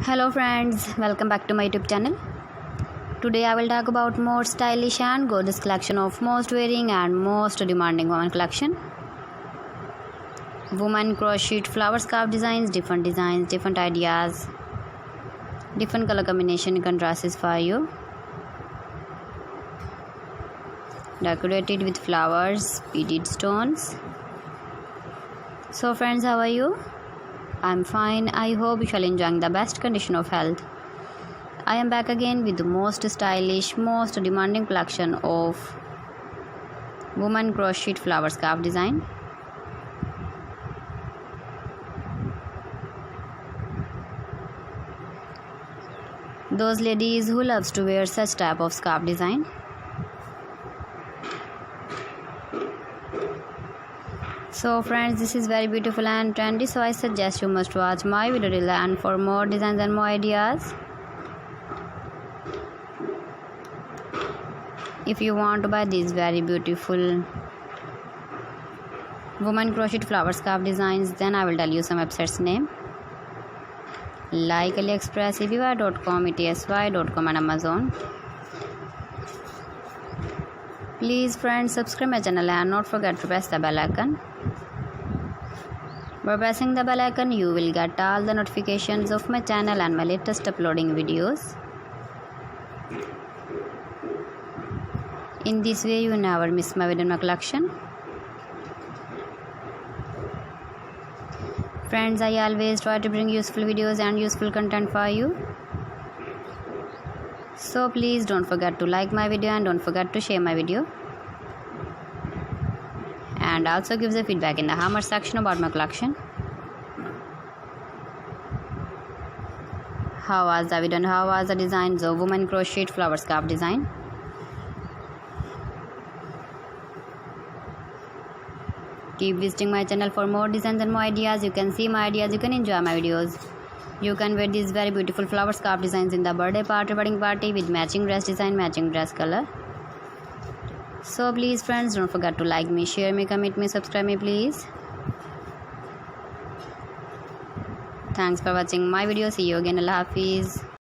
Hello friends, welcome back to my YouTube channel. Today I will talk about more stylish and gorgeous collection of most wearing and most demanding women collection. Women crochet flower scarf designs, different ideas, different color combination contrasts for you. Decorated with flowers, beaded stones. So friends, how are you? I'm fine. I hope you shall enjoy the best condition of health. I am back again with the most stylish, most demanding collection of woman crochet flower scarf design. Those ladies who loves to wear such type of scarf design. So friends, this is very beautiful and trendy, so I suggest you must watch my video till end for more designs and more ideas. If you want to buy these very beautiful woman crochet flower scarf designs, then I will tell you some websites name like AliExpress, eBay.com, etsy.com and Amazon. Please friends, subscribe my channel and not forget to press the bell icon. By pressing the bell icon, you will get all the notifications of my channel and my latest uploading videos. In this way, you never miss my video in my collection. Friends, I always try to bring useful videos and useful content for you. So please don't forget to like my video and don't forget to share my video. And also give the feedback in the comment section about my collection. How was the video and how was the designs of woman crochet flower scarf design? Keep visiting my channel for more designs and more ideas. You can see my ideas, you can enjoy my videos. You can wear these very beautiful flower scarf designs in the birthday party, wedding party with matching dress design, matching dress color. So please friends, don't forget to like me, share me, comment me, subscribe me please. Thanks for watching my video. See you again. Allah Hafiz.